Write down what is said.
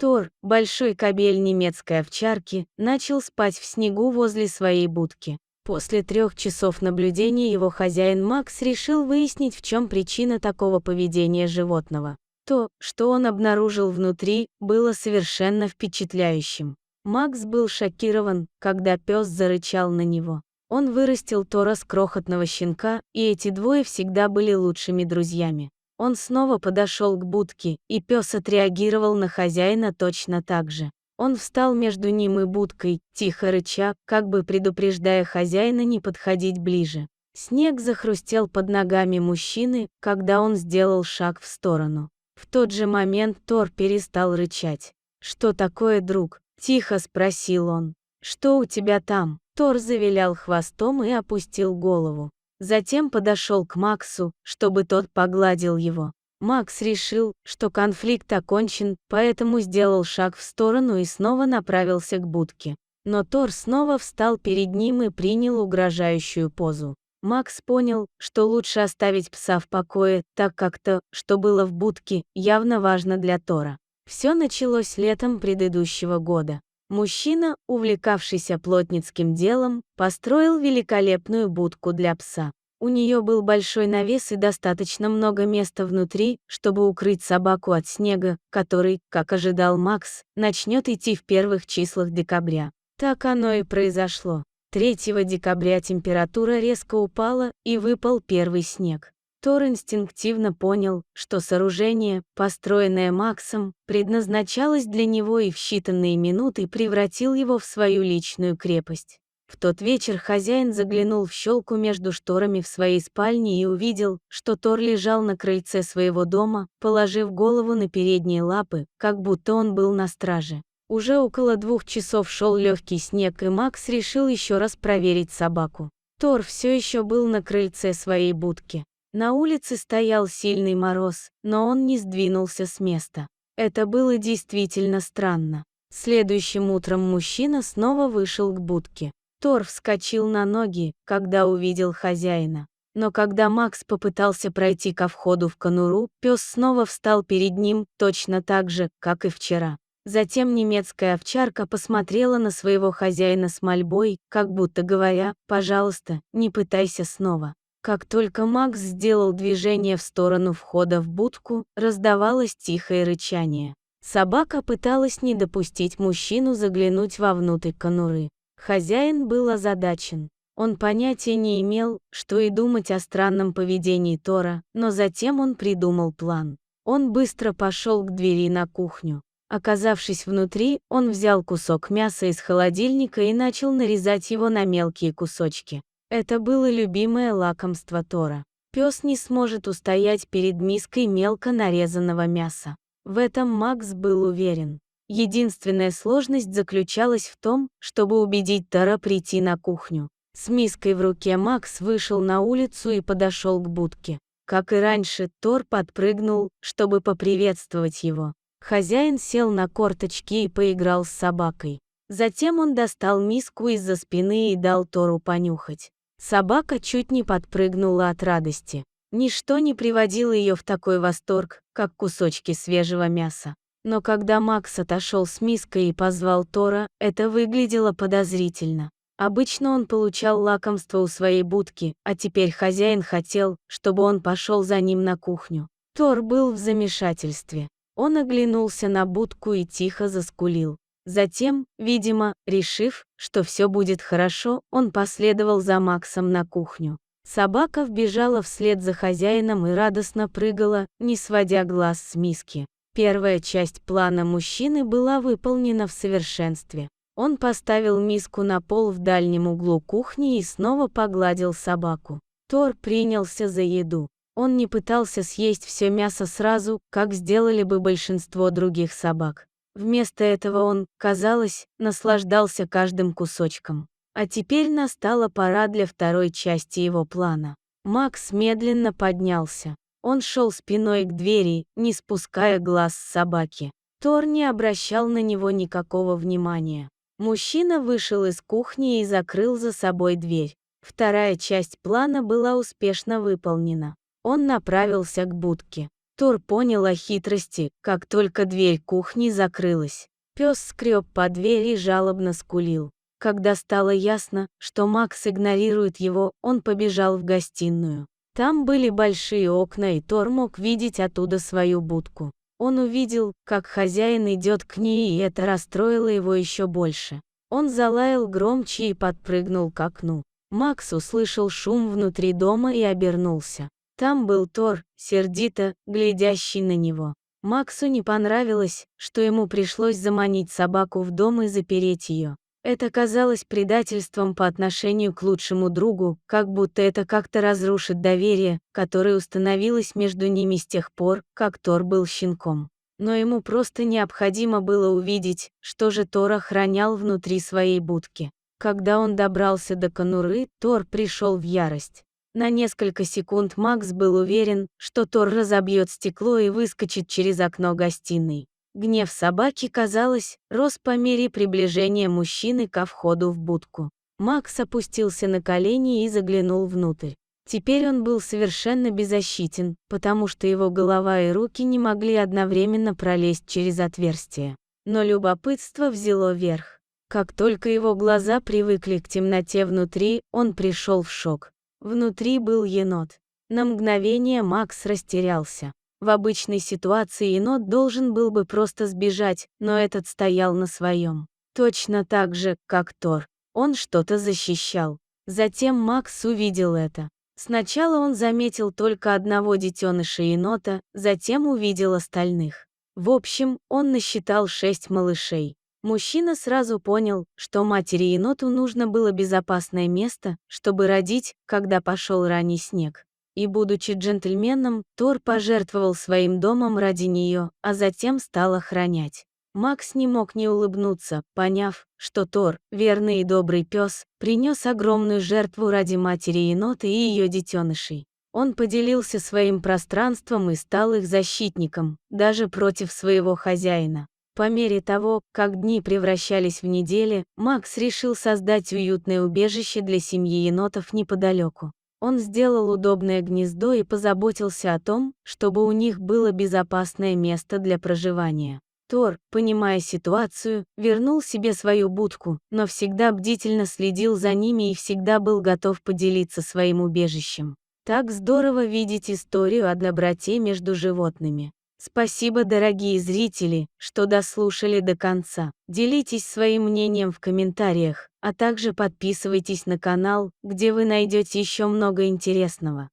Тор, большой кобель немецкой овчарки, начал спать в снегу возле своей будки. После 3 часов наблюдения его хозяин Макс решил выяснить, в чем причина такого поведения животного. То, что он обнаружил внутри, было совершенно впечатляющим. Макс был шокирован, когда пес зарычал на него. Он вырастил Тора с крохотного щенка, и эти двое всегда были лучшими друзьями. Он снова подошел к будке, и пес отреагировал на хозяина точно так же. Он встал между ним и будкой, тихо рыча, как бы предупреждая хозяина не подходить ближе. Снег захрустел под ногами мужчины, когда он сделал шаг в сторону. В тот же момент Тор перестал рычать. «Что такое, друг?» – тихо спросил он. «Что у тебя там?» Тор завилял хвостом и опустил голову. Затем подошел к Максу, чтобы тот погладил его. Макс решил, что конфликт окончен, поэтому сделал шаг в сторону и снова направился к будке. Но Тор снова встал перед ним и принял угрожающую позу. Макс понял, что лучше оставить пса в покое, так как то, что было в будке, явно важно для Тора. Все началось летом предыдущего года. Мужчина, увлекавшийся плотницким делом, построил великолепную будку для пса. У нее был большой навес и достаточно много места внутри, чтобы укрыть собаку от снега, который, как ожидал Макс, начнет идти в первых числах декабря. Так оно и произошло. 3 декабря температура резко упала, и выпал первый снег. Тор инстинктивно понял, что сооружение, построенное Максом, предназначалось для него и в считанные минуты превратил его в свою личную крепость. В тот вечер хозяин заглянул в щелку между шторами в своей спальне и увидел, что Тор лежал на крыльце своего дома, положив голову на передние лапы, как будто он был на страже. Уже около 2 часов шел легкий снег, и Макс решил еще раз проверить собаку. Тор все еще был на крыльце своей будки. На улице стоял сильный мороз, но он не сдвинулся с места. Это было действительно странно. Следующим утром мужчина снова вышел к будке. Тор вскочил на ноги, когда увидел хозяина. Но когда Макс попытался пройти ко входу в конуру, пес снова встал перед ним, точно так же, как и вчера. Затем немецкая овчарка посмотрела на своего хозяина с мольбой, как будто говоря: «Пожалуйста, не пытайся снова». Как только Макс сделал движение в сторону входа в будку, раздавалось тихое рычание. Собака пыталась не допустить мужчину заглянуть вовнутрь конуры. Хозяин был озадачен. Он понятия не имел, что и думать о странном поведении Тора, но затем он придумал план. Он быстро пошел к двери на кухню. Оказавшись внутри, он взял кусок мяса из холодильника и начал нарезать его на мелкие кусочки. Это было любимое лакомство Тора. Пес не сможет устоять перед миской мелко нарезанного мяса. В этом Макс был уверен. Единственная сложность заключалась в том, чтобы убедить Тора прийти на кухню. С миской в руке Макс вышел на улицу и подошел к будке. Как и раньше, Тор подпрыгнул, чтобы поприветствовать его. Хозяин сел на корточки и поиграл с собакой. Затем он достал миску из-за спины и дал Тору понюхать. Собака чуть не подпрыгнула от радости. Ничто не приводило ее в такой восторг, как кусочки свежего мяса. Но когда Макс отошел с миской и позвал Тора, это выглядело подозрительно. Обычно он получал лакомство у своей будки, а теперь хозяин хотел, чтобы он пошел за ним на кухню. Тор был в замешательстве. Он оглянулся на будку и тихо заскулил. Затем, видимо, решив, что все будет хорошо, он последовал за Максом на кухню. Собака вбежала вслед за хозяином и радостно прыгала, не сводя глаз с миски. Первая часть плана мужчины была выполнена в совершенстве. Он поставил миску на пол в дальнем углу кухни и снова погладил собаку. Тор принялся за еду. Он не пытался съесть все мясо сразу, как сделали бы большинство других собак. Вместо этого он, казалось, наслаждался каждым кусочком. А теперь настала пора для второй части его плана. Макс медленно поднялся. Он шел спиной к двери, не спуская глаз с собаки. Тор не обращал на него никакого внимания. Мужчина вышел из кухни и закрыл за собой дверь. Вторая часть плана была успешно выполнена. Он направился к будке. Тор понял о хитрости, как только дверь кухни закрылась. Пес скреб по двери и жалобно скулил. Когда стало ясно, что Макс игнорирует его, он побежал в гостиную. Там были большие окна, и Тор мог видеть оттуда свою будку. Он увидел, как хозяин идет к ней, и это расстроило его еще больше. Он залаял громче и подпрыгнул к окну. Макс услышал шум внутри дома и обернулся. Там был Тор, сердито глядящий на него. Максу не понравилось, что ему пришлось заманить собаку в дом и запереть ее. Это казалось предательством по отношению к лучшему другу, как будто это как-то разрушит доверие, которое установилось между ними с тех пор, как Тор был щенком. Но ему просто необходимо было увидеть, что же Тор охранял внутри своей будки. Когда он добрался до конуры, Тор пришел в ярость. На несколько секунд Макс был уверен, что Тор разобьет стекло и выскочит через окно гостиной. Гнев собаки, казалось, рос по мере приближения мужчины ко входу в будку. Макс опустился на колени и заглянул внутрь. Теперь он был совершенно беззащитен, потому что его голова и руки не могли одновременно пролезть через отверстие. Но любопытство взяло верх. Как только его глаза привыкли к темноте внутри, он пришел в шок. Внутри был енот. На мгновение Макс растерялся. В обычной ситуации енот должен был бы просто сбежать, но этот стоял на своем. Точно так же, как Тор. Он что-то защищал. Затем Макс увидел это. Сначала он заметил только одного детеныша енота, затем увидел остальных. В общем, он насчитал 6 малышей. Мужчина сразу понял, что матери-еноту нужно было безопасное место, чтобы родить, когда пошел ранний снег. И будучи джентльменом, Тор пожертвовал своим домом ради нее, а затем стал охранять. Макс не мог не улыбнуться, поняв, что Тор, верный и добрый пес, принес огромную жертву ради матери-енота и ее детенышей. Он поделился своим пространством и стал их защитником, даже против своего хозяина. По мере того, как дни превращались в недели, Макс решил создать уютное убежище для семьи енотов неподалеку. Он сделал удобное гнездо и позаботился о том, чтобы у них было безопасное место для проживания. Тор, понимая ситуацию, вернул себе свою будку, но всегда бдительно следил за ними и всегда был готов поделиться своим убежищем. Так здорово видеть историю о доброте между животными. Спасибо, дорогие зрители, что дослушали до конца. Делитесь своим мнением в комментариях, а также подписывайтесь на канал, где вы найдете еще много интересного.